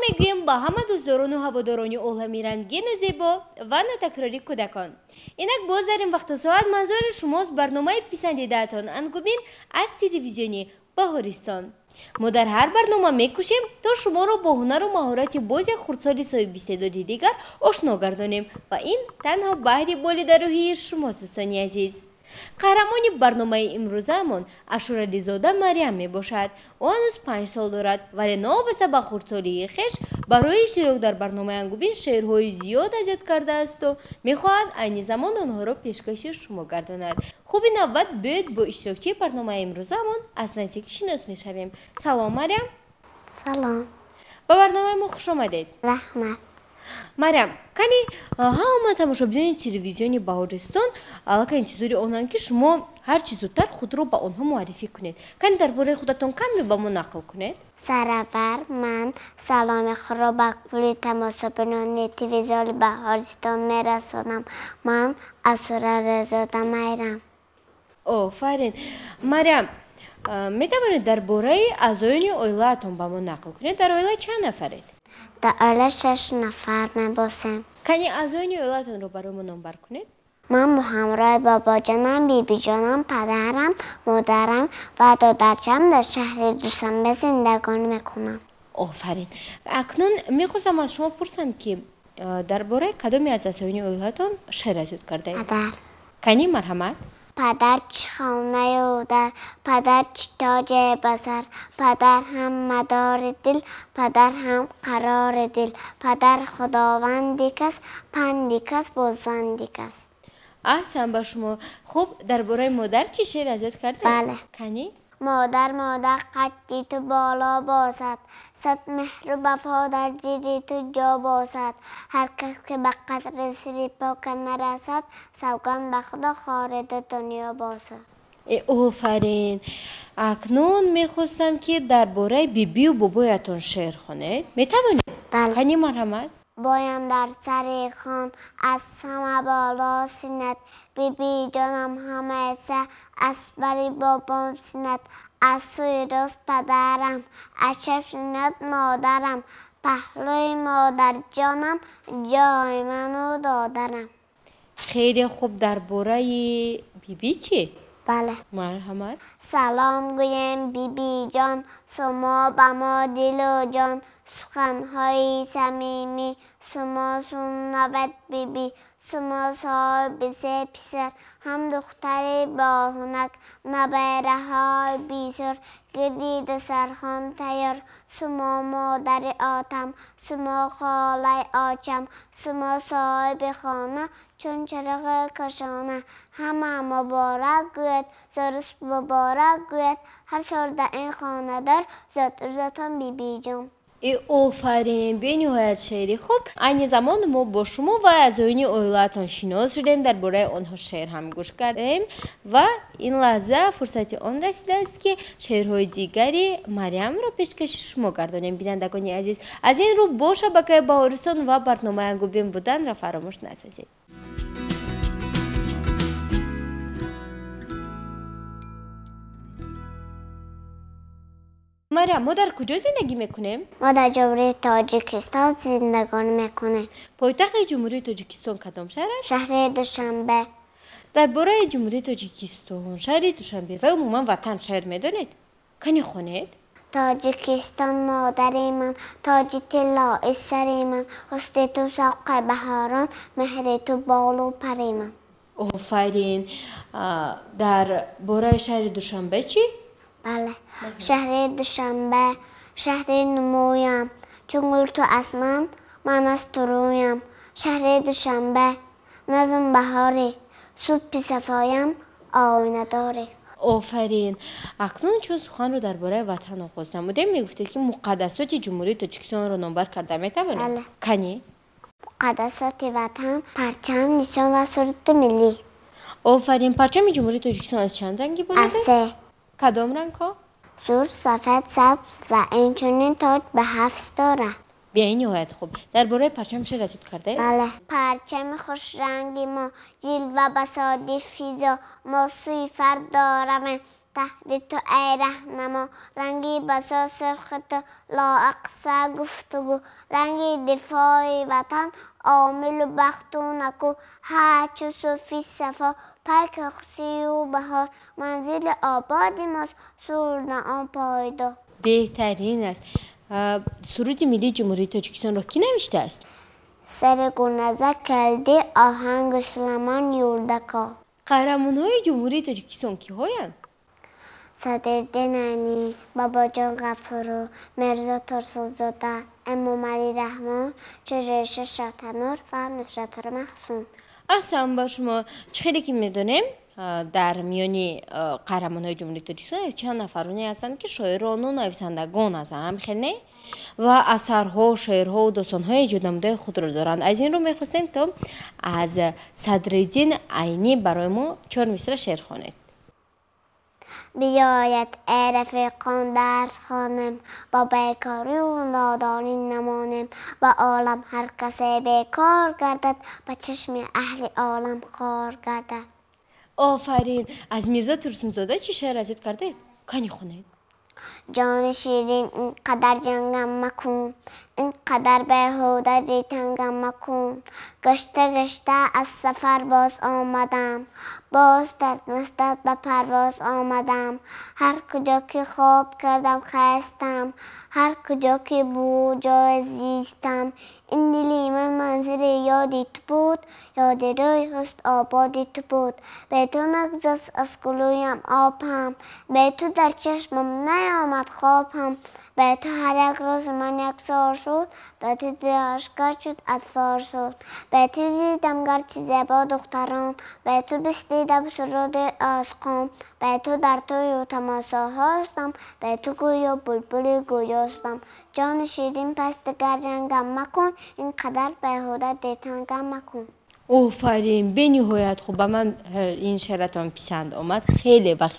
میگوییم با همه دوستداران و هواداران عالمی رنگین و زیبا و نتکراری کودکان. اینک باز در این وقت و ساعت منظور شماست برنامه پسندیده‌تان انگوبین از تلویزیونی بهارستان. ما در هر برنامه میکوشیم تا شما را با هنر و مهارت باز یک خردسال صاحب استعداد دیگر آشنا گردانیم و این تنها بهر بالای روحی شماست دوستان عزیز. قهرمان برنامه امروزمان اشورعلی زاده مریم می باشد. او هنوز 5 سال دارد ولی نوابسته به خردسالی خویش برای اشتراک در برنامه انگوبین شعرهای زیاد ایجاد کرده است و میخواهد عین زمان آنها را پیشکش شما گرداند. خوب این اول باید با اشتراکچی برنامه امروزمان از نزدیک شناس میشویم. سلام مریم. سلام. به برنامه ما خوش آمدید. رحمت. مریم کنی همه تماشاگران تلویزیونی بهارستان الان چیزی آنان که شما هر چیز زودتر خود رو به آنها معرفی کنید. کنی درباره خودتون کمی به ما نقل کنید. سرور من سلام خود را به کل تماشاگران تلویزیون بهارستان میرسانم. من اشورعلی زاده مریم. آفرین. مریم می توانید درباره اعضایان عائله‌تان به ما نقل کنید؟ در عائله چند نفرید؟ در عائله 6 نفر میباشیم. کنی اعضایان عائله‌تان رو برای ما نامبر کنید؟ من با همراه بابا جانم، بیبی جانم، پدرم، مادرم و دادرچم در شهر دوشنبه زندگانی میکنم. آفرین. اکنون میخواستم از شما پرسم که درباره کدامی از اعضایان عائله‌تان شعر ایجاد کرده اید؟ پدر. کنی مرحمت. پدر خانه او در، پدر تاج بسر، پدر هم مدار دل، پدر هم قرار دل، پدر خداوندی کس، پندی کس بازندی کس. احسن به شما. خوب درباره مادر چی شعر ایجاد کرده؟ بله. کنی؟ مادر قدی تو بالا باشد، صد مهر و وفا در دیدی تو جا باشد. هر کس که به قدر سری پاک نرسد، سوگند به خدا خارج دنیا باشد. آفرین. اکنون میخواستم که درباره بیبی و بابایتون شعر خونید. میتوانید؟ بله. کنی مرحمت. بایم در سر خان از همه بالا سینت، بیبی جانم همیشه از بری بابام سینت. از سوی راست پدرم، از چپ سینت مادرم، پهلوی مادر جانم، جای منو دادرم. خیلی خوب. درباره بیبی چی؟ بله. مرحمت. سلام گویم بیبی جان، شما به ما دل و جان، سخنهای صمیمی شما شنود بیبی. شما صاحب سه پسر، هم دختر با هنر، نبره های بیشتر، گردید سرخان تیار. شما مادر آتم، شما خاله آچم، شما صاحب خانه چون چراغ کشانه. همه مبارک گوید، زروس مبارک گوید، هر سال در این خانه در زاتان بیبی جان. آفرین. به نهایت شعری خوب. این زمان ما با شما و اعضایان عائله‌تان شناس شدیم، درباره آنها شعر هم گوش کردیم و این لحظه فرصت آن رسیده است که شعرهای دیگری مریم را پیشکش شما گردانیم. بینندگان عزیز، از این رو با شبکه بهارستان و برنامه انگوبین بودن را فراموش نسازید. مریم، ما در کجا زندگی میکنیم؟ ما در جمهوری تاجیکستان زندگانی میکنیم. پایتخت جمهوری تاجیکستان کدام شهر است؟ شهر دوشنبه. درباره جمهوری تاجیکستان، شهر دوشنبه و عموما وطن شهر میدانید؟ کنی خونید؟ تاجیکستان مادر من، تاج طلای سر من، حسن تو ساق بهاران، مهر تو بال و پر من. آفرین. در باره شهر دوشنبه چی؟ بله. شهر دوشنبه شهر نمویم، چون تو از من از تو رویم. شهر دوشنبه نظم بهاری، صبح صفایم آینه داری. آفرین. اکنون چون سخن رو درباره وطن آغاز نمودیم میگفتید که مقدسات جمهوری تاجیکستان رو نامبر کرده میتوانید؟ بله. کنی؟ مقدسات وطن، پرچم، نشان و سرود ملی. آفرین. پرچم جمهوری تاجیکستان از چند رنگی بوده؟ از 3. کدام رنگ ها؟ زرد، سفید، سبز و اینچنین تاج به 7 داره. به این نهایت خوب. درباره پرچم شعر ایجاد کرده؟ بله. پرچم خوش رنگی ما، جلوه بسادی فیزا، ما سوی فردا رویم. تهدید تو ای رهنما رنگی بسا سرخ تو لااقصا گفتگو رنگی دفاع وطن عامل و بخت و نکو هرچو صوفی صفا پلک خسی و بهار منزل آبادی ماست سرود آن پایدار. بهترین است. سرود ملی جمهوری تاجیکستان را کی نوشته است؟ سرگونزه کلدی آهنگ سلیمان یولدکا. قهرمان‌های جمهوری تاجیکستان کی‌هایند؟ صدرالدین عنی، باباجان غفورو، مرزا ترسوزاده، امامعلی رحمان، شجریش شاه و نصرت محسون. احسن با شما. چه که میدونیم در میانی قهرمان‌های جمهوری تاجیکستان چند نفرانی هستند که شاعران و نویسندگان هستند همخیلی و اثرها، شعرها و داستان‌های ایجاد نموده خود را دارند. از این رو می‌خواستیم تا از صدرالدین عنی برای ما 4 مصرع شعر خوانید. بیاید ای رفیقان درس خوانیم با بیکاری و نادانی نمانیم و عالم هر کسی بیکار گردد به چشم اهل عالم خار گردد. آفرین. از میرزا ترسونزاده چی شعر از یاد کرده؟ کنی خونید. جان شیرین اینقدر جنگم مکن اینقدر بیهوده ریتنگم مکن گشته گشته از سفر باز آمدم باز در نسبت به پرواز آمدم هر کجا که خواب کردم خستم هر کجا که بود جای زیستم این دلی من منظر یادی تو بود یاد روی هست آبادی تو بود به تو نگذشت از گلویم آبم به تو در چشمم نیامد خوابم به تو هر یک روز من یکسار شد به تو دیداشگر شد اطفار شد به تو دیدم گرچه زیبا دختران به تو بستیدم سرود آسقام به تو در توی و تماسا هستم به تو گویا بلبل گویاستم جان شیرین پس دگر جنگم مکن اینقدر بیهوده دیتنگم مکن. آفرین. به نهایت خوب. من این شعرتان پسند آمد خیلی و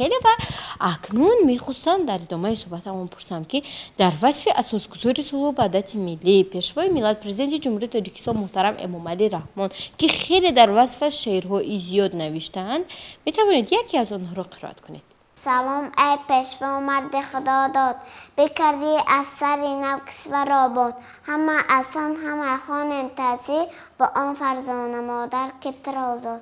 اکنون میخواستم در ادامه صحبتم پرسم که در وصف اساسگذار صلح و وحدت ملی پیشوای ملت پرزیدنت جمهوری تاجیکستان محترم امامعلی رحمان که خیلی در وصف شعرهای زیاد نوشته‌اند میتوانید یکی از آنها را قرائت کنید؟ سلام ای پیشوا مرد خدا داد بکردی از سر نفس و راباد همه اصلا همه خانم تحصیل با آن فرزان مادر که ترازاد.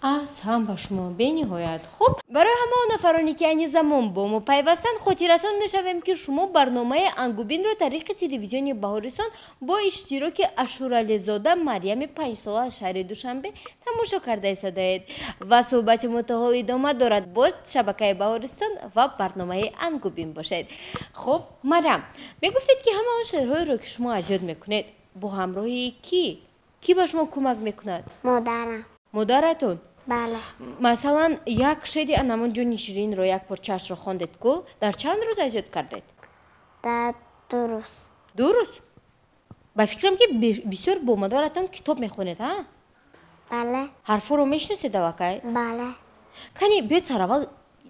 از هم با شما به نهایت. خب برای همه نفرانی که این زمان با ما پیوستند خاطررسان میشویم که شما برنامه انگوبین را طریق تلویزیون بهارستان با اشتراک اشورعلی زاده مریم 5 ساله از شهر دوشنبه تماشا کرده ایستادید و صحبت ما تا حال ادامه دارد. با شبکه بهارستان و برنامه انگوبین باشید. خب مریم میگفتید که همه آن شعرهایی را که شما از یاد میکنید با همراهی کی با شما کمک میکند؟ مادرم. مادرتون؟ بله. مثلا یک شعر انمان جان شیرین رو یک پارچه‌اش رو خواندید که در چند روز از یاد کردید؟ در 2 روز. 2 روز؟ با فکرم که بسیار با مادرتون کتاب میخونید ها؟ بله. حرفا رو میشناسید واقعا؟ بله. کنی بیاید سر اول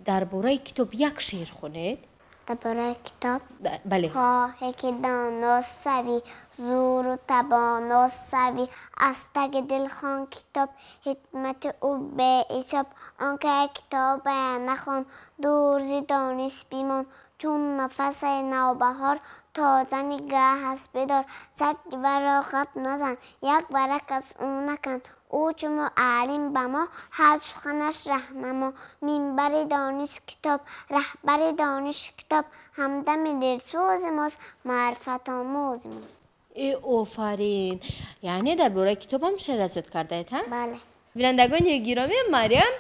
درباره کتاب یک شعر خونید؟ درباره کتاب؟ بله. خواهی که دانا سوی زور و توانا سوی از تگ دل خوان کتاب حکمت او به حساب آنکه کتاب نخوان دور دانست بیمان چون نفس نوبهار تازه نگاه هست بدار سد ورقت نزن یک ورق از او نکن او چون معلم به ما هر سخنش رهنما منبر دانش کتاب رهبر دانش کتاب همدم دلسوز ماست معرفت آموز ماست. ای آفرین. یعنی درباره کتاب هم شعر از یاد کرده اید ها؟ بله. بینندگان گرامی مریم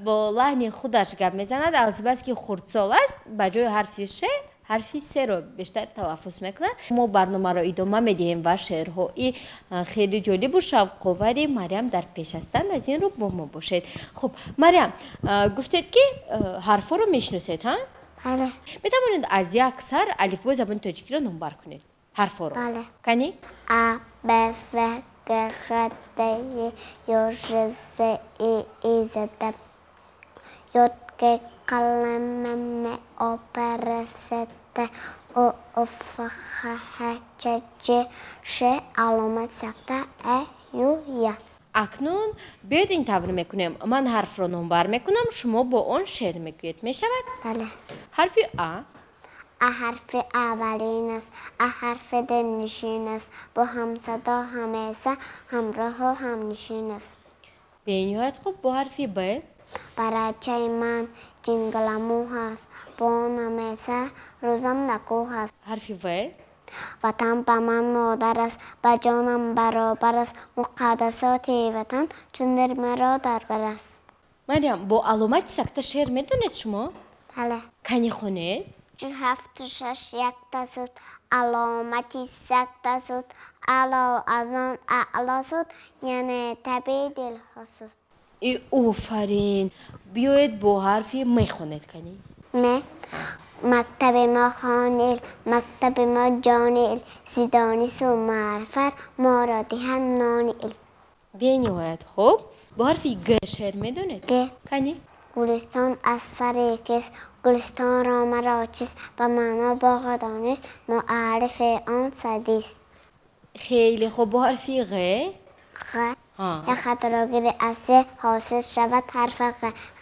با لحن خودش گپ میزند البته که خردسال است به جای حرف ش حرفی سه رو بیشتر تلفظ میکنه. ما برنامه را ادامه میدیم و شعرهای خیلی جالب و شوق آور مریم در پیش هستند از این رو با ما باشید. خب مریم گفتید که حرفا رو میشناسید ها؟ بله. میتوانید از یک سر الفبای زبان تاجیکی را نمبر کنید حرفا رو؟ بله. کنی؟ ا ب ف گ خ د ی ژ ز ای ای ز د ی ک قلم ن او پر س ت او اف خ ه چ ج ش علامت سکته ا یو ی. اکنون بیاید این طور میکنیم. من حرف رو نمبر میکنم، شما با اون شعر میگویید. میشود؟ بله. حرف آ. حرف اولین است. حرف دلنشین است. با هم صدا همیشه همراه و هم نشین است. بینیت خوب. با حرف ب. برای من جنگلمو هست. با اون همیشه روزم نکو هست. حرف و. وطن به من مادر است. به جانم برابر است. مقدسات وطن چون در مرا در بر است. مریم با علامت سکته شعر میدونید شما؟ بله. کنی خونید؟ 7 و 6 یک تسود علامتی سکته سود علا از آن اعلا سود یعنی طبیع دل حسود. ای اوفرین. بیاید با حرفی میخونید کنی. مکتب ما خانیل مکتب ما جانیل زیدانیس و معرفت ما را دهن نانیل. بینیت خوب. با حرفی گ شعر میدونید؟ گ. کنی؟ گلستان از سر کس گلستان را مرا چیست به معنا باغ دانش معرف آن سدیست. خیلی خوب. با حرفی غ. یک خط را گیری از سه حاصل شود حرف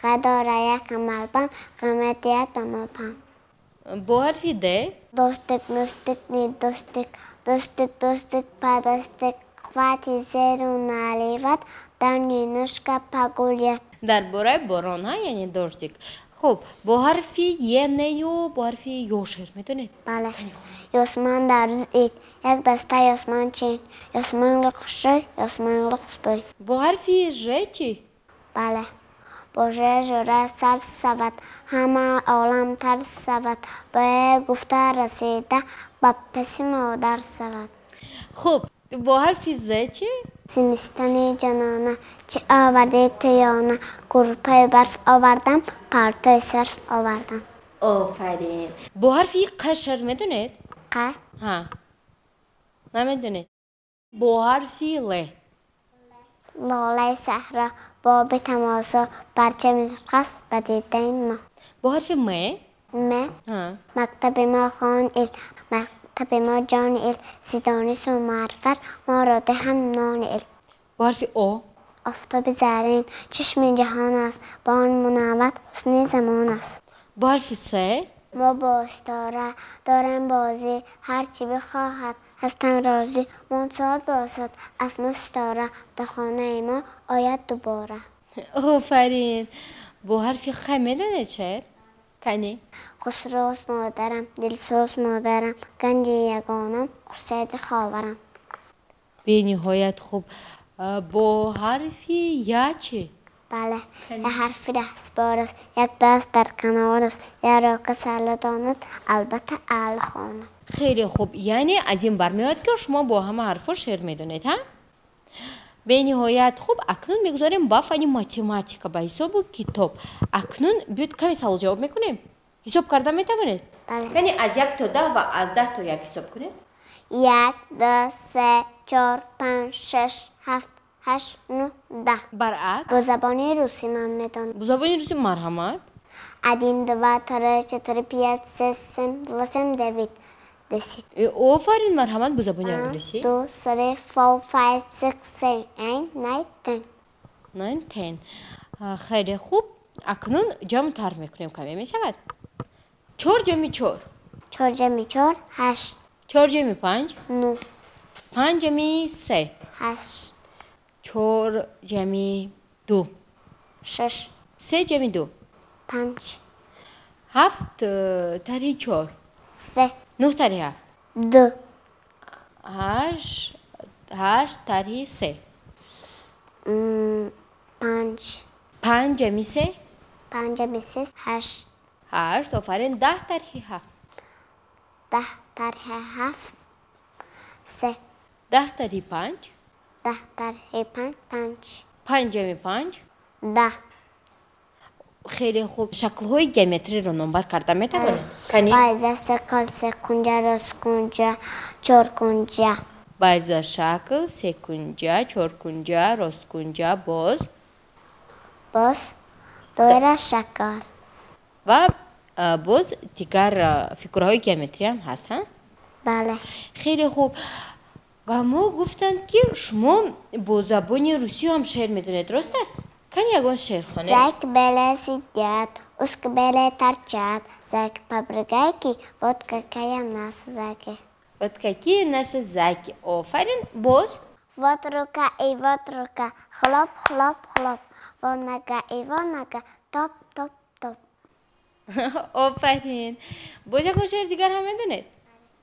غ داره یک کمربند قیمت یک دماپند. با حرفی د. دوستک نستک نی دوستک دوستک دوستک پدستک قوتی زیر و نالیوت در نینوشک پگولیت. در باره باران ها یعنی داشتید. خب با حرفی ی نیو با حرفی یو شعر میدونید؟ بله. یاسمان در روز اید یک دسته یاسمان چین یاسمان لقشی یاسمان لقصبی. با حرفی ر چی؟ بله. با ژره سر سود همه عالم تر سود با گفته رسیده با پسی مادر سود. خب با حرفی ز چی؟ زمستانی جانانه چه آورده تیانه گروپای برف آوردم پرتای صرف آوردم. آفرین. با حرفی ق شعر میدونید؟ ق. ها نمیدونید. با حرفی ل. لاله صحرا باب تماسا پرچم قصد به دیده ما. با حرف م. مکتب ما خان ال مکتب ما جان ال زیدانیس و معرفت ما را دهن نان ال. با حرف او. آفتاب زرین چشم جهان است با آن منوت حسن زمان است. با حرف س. ما باستاره دارم بازی هرچی بخواهد هستم راضی منصاد باشد از مستاره در خانه ما آید دوباره. آفرین. با حرف خ میدونید شعر؟ کنی؟ خسروس مادرم دلسوز مادرم گنج یگانم خورشید خاورم. به نهایت خوب. با حرفی یا چی؟ بله. یک حرفی دستبار است یک دست در کنار است یک را که سر داند البته اهل خانه. خیلی خوب. یعنی از این برمیاد که شما با همه حرفا شعر میدونید ها؟ به نهایت خوب. اکنون میگذاریم با فنی ماتماتیکا با حساب و کتاب. اکنون بیاید کمی سوال جواب میکنیم. حساب کردن میتوانید؟ بله. یعنی از 1 تا 10 و از 10 تا 1 حساب کنید. 1 2 3 4 5 6 7 8 9 10. برعکس. با زبان روسی من میدانم. با زبان روسی مرحمت. 1 2 3 4 5 6 7 8 9 10. آفرین. مرحمت. با زبان انگلیسی. 2 3 4 5 6 7 8 9 10. 9 10. خیلی خوب. اکنون جمع تر میکنیم. کمی میشود. 4 جمع 4. 4 جمع 4 8. 4 جمع 5. 9. 5 جمع 3. 8. 4 جمع 2. 6. 3 جمع 2. 5. 7 تری 4. 3. 9 تری 7. 2. 8 تری 3. 5. 5 جمع 3. 5 جمع 3 8. 8. آفرین. 10 تری 7. 10 تری 7 3. 10 تری 5. 10 تری 5 5. 5 جمع 5. 10. خیلی خوب. شکل‌های گمتری رو نمبر کردن میتوانید؟ کنی؟ بایزه سکل سکنجه رسکنجه چورکنجه. بایزه شکل سکنجه چورکنجه راستکنجه باز دایره شکل و باز دیگر فیگورهای گمتری هم هست ها؟ بله. خیلی خوب. و ما گفتند که شما با زبان روسی هم شعر میدونید، درست است؟ کن یگان شعر خونه. زک بله سیدیت اسک بله ترچت زک پبرگایکی ودکا کیا ناس زکی Вот какие наши заки. آفرین. باز واتروکا ای واتروکا خلاب خلاب خلاب وانگا ای وانگا تاپ تاپ تاپ آفرین. باز یکان شعر دیگر هم میدونید.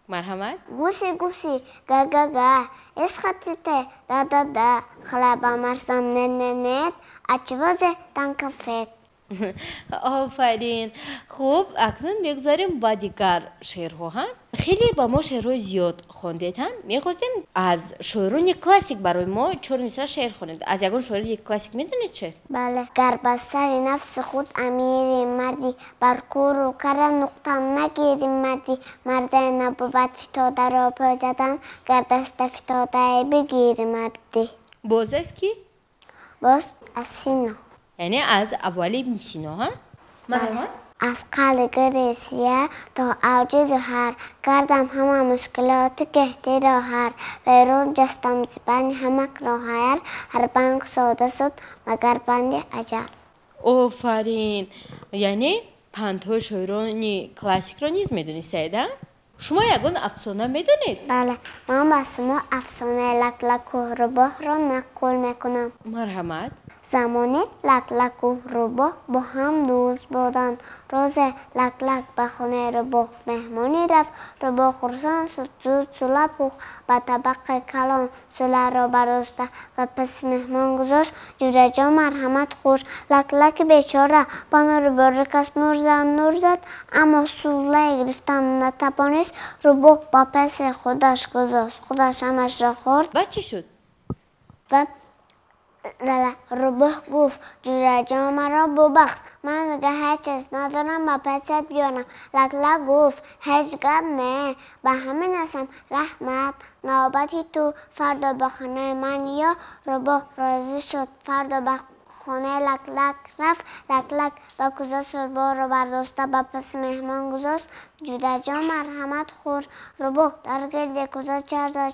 مرحمت. گوسی گوسی گا گا گا اس خطیته دا دا دا خلابا مرسم نه نه نه اچوازه تنکفت آفرین. خوب اکنون بگذاریم با دیگر شعرها هم. خیلی با ما شعرهای زیاد خوندید هم. میخواستیم از شعرون کلاسیک برای ما 4 مصرع شعر خوانید. از یگان شعر یک کلاسیک میدونید چه؟ بله گر بر سر نفس خود امیری مردی بر کور و کر نقطم نگیری مردی مرده نبود فتاده را پا زدن گر دست فتاده بگیری مردی باز است کی؟ باز از سینا یعنی از ابوعلی ابن سینا ها؟ مرحمت. از قلقر سیه تا اوج زهر کردم همه مشکلات کهتی را هر بیرون جستم زبان همک را هر بنگ ساده شد مگر بند اجل آفرین. یعنی پندهای شعرانی کلاسیک را نیز میدونید سیده؟ شما یگان افسانه میدونید؟ بله من با شما افسانه لک لک و روباه را نقل میکنم مرحمت. زمانی لک لک و روباه با هم دوست بودند روز لک لک به خانه روباه مهمانی رفت روباه خرسان شد زود سله پوخت به طبق کلان سله را برداشته و پس مهمان گذاشت جوجه جان مرحمت خوش لک لک بیچاره بنا روباه کس نور زد اما سله گرفتن نتوانست روباه با پس خودش گذاشت خودش همش را خورد بعد چی شد؟ و روباه گفت جوجه جان مرا ببخش من دیگه هیچ چیز ندارم با پست بیارم لک لک گفت هیچ گپ نه به همین اسم رحمت نوبتی تو فردا به خانه من یا روباه راضی شد فردا به خانه لک لک رفت لک لک با کوزه سربا رو برداشته با پس مهمان گذاشت جوجه جان مرحمت خور روباه در گرد کوزه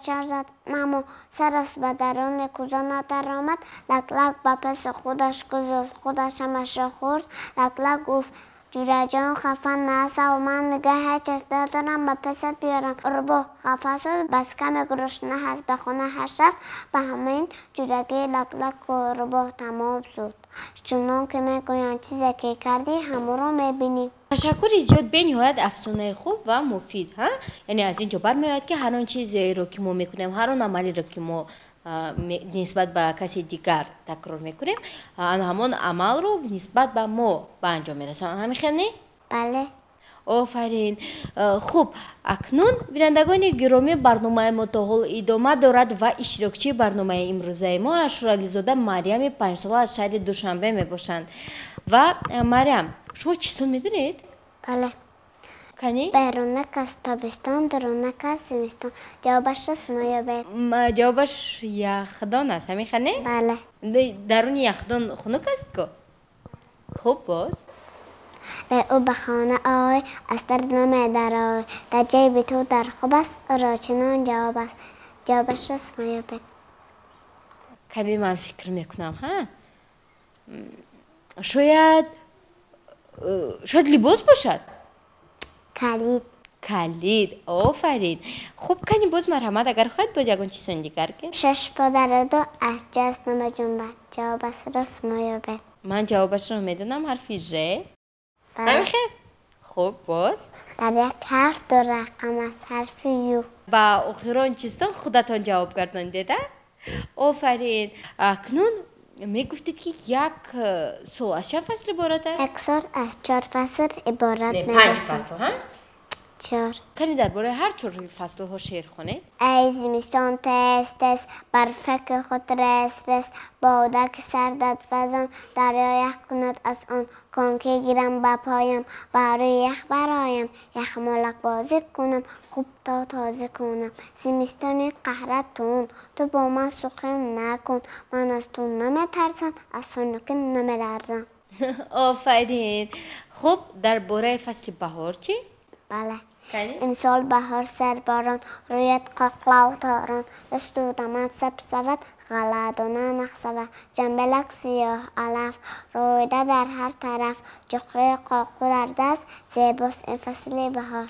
چر زد اما سر از به درون کوزه ندر آمد لک لک با پس خودش گذاشت خودش همش را خورد لک لک گفت جوجه جان خفه نشه و من دیگه هیچ چیز ندارم با پست بیارم روباه خفه شد بس کم گرسنه هست به خونه هش رفت به همین جوجگی لک لک و روباه تمام شد چونان که میگویند چیزی که کردی همون رو میبینی تشکر زیاد به نهایت افسانه خوب و مفید ها. یعنی از اینجا برمیاد که هر آن چیزی رو که ما میکنیم هر آن عملی رو که ما نسبت به کسی دیگر تکرار میکنیم همون عمل رو نسبت به ما به انجام میرسونیم. همین خیلی؟ بله آفرین. خوب اکنون بینندگان گرامی برنامه ما تا حال ادامه دارد و اشتراکچی برنامه امروزه ما اشرالی زاده مریم 5 ساله از شهر دوشنبه می باشند. و مریم شما چیستون میدونید؟ بله کنی؟ بیرونک از تابستان درونک از زمستان جوابش رسم یا بید جوابش یخدان است. همین خانه؟ بله درون یخدان خنک است که؟ خوب باز به او به خانه آی از در نمیدر آی در جیب تو در خوب است را چنان جواب است جوابش رسم یا بید کمی من فکر میکنم ها شاید لباس باشد کلید. آفرین. خوب کنی باز مرحمت اگر خواهد باز یکان چیزن دیگر که 6 پدر دو از جست نمه جنبه جواب است رسم یا بید من جوابش رو میدونم حرفی ژ. بله. همین خیلی خوب باز در یک حرف دو رقم از حرف یو با آخران چیستان خودتان جواب گردان دیده؟ آفرین. اکنون میگفتید که یک سال از چند فصل عبارت است؟ یک سال از 4 فصل عبارت نه 5 میباشد فصل ها؟ 4 کنی درباره هر 4 فصل ها شعر خونه؟ ای زمستان تست بر فکر خود رست بادک سردت وزان دریا یخ کند از آن کنکه گیرم با پایم برای یخ برایم یخ مالک بازی کنم خوب تا تازه کنم زمستانی قهرتون تو با من سخن نکن من از تو نمیترسم از سنوک نمیلرزم آفرین. خب درباره فصل بهار چی؟ بله. کنی؟ امسال بهار سرباران رویت قاقلا و تاران دستو دامد سبزود غلادونه نقصوه جنبلک سیاه علف رویده در هر طرف جقره قاقو در دست زیباست این فصل بهار.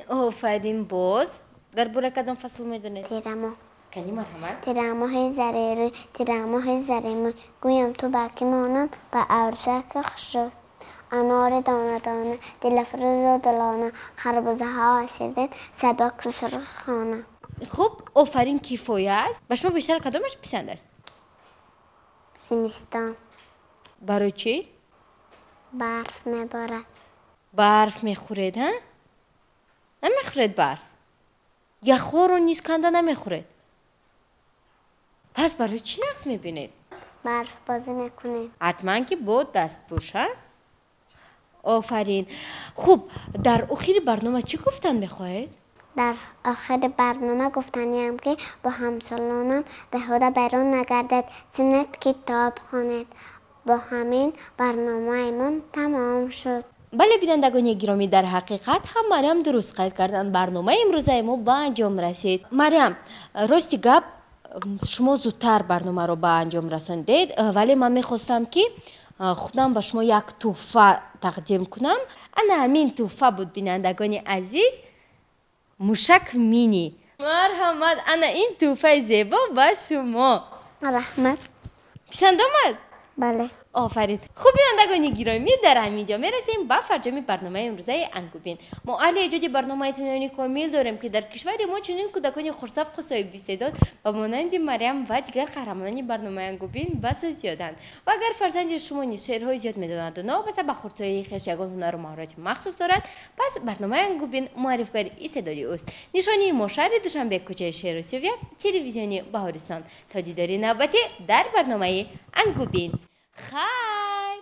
آفرین باز در باره کدام فصل میدونید؟ تیرماه. کنی مرحمت؟ تیرماه زریری تیرماه زریموی گویم تو باقی مانند و عروسک خوشروی انار دانه دانه دلفروز و دلانه خربزه ها شیرین سبک رو سرخ خانه. خب آفرین کیفایه است و شما بیشتر کدامش پسند است؟ زمستان. برای چی؟ برف میبارد. برف میخورید ها؟ نمیخورید برف؟ یخور و نیز کنده نمیخورید؟ پس برای چی نقص میبینید؟ برف بازی میکنیم. حتما که بود دست بوشه. آفرین. خوب در آخر برنامه چی گفتن میخواهید؟ در آخر برنامه گفتنیم که با همسالانم به خدا بیرون نگردد سنت کتاب خوانید. با همین برنامه من تمام شد. بله بینندگان گرامی در حقیقت هم مریم درست قید کردن برنامه امروزه ما به انجام رسید. مریم راستی گپ شما زودتر برنامه رو به انجام رساندید ولی من میخواستم که خودم به شما یک تحفه تقدیم کنم. انا همین تحفه بود بینندگان عزیز موشک مینی. مرحمت انا این تحفه زیبا به شما. رحمت. پسند آمد؟ بله. آفرین. خوب بینندگان گرامی در همینجا میرسیم به فرجام برنامه امروزه انگوبین. ما اهل ایجاد برنامه اطمینانی کامل داریم که در کشور ما چنین کودکان خرسافت و صاحب استعداد و مانند مریم و دیگر قهرمانان برنامه انگوبین بس زیادند و اگر فرزند شما نیز شعرهای زیاد میداند و نابسته به خردسایی خویش یگان هنر و مهارت مخصوص دارد پس برنامه انگوبین معرفی‌گر استعدادی است. نشانی ما شهر دوشنبه کوچه شهر سویک تلویزیونی بهارستان. تا دیدار نوبتی در برنامه انگوبین. خیر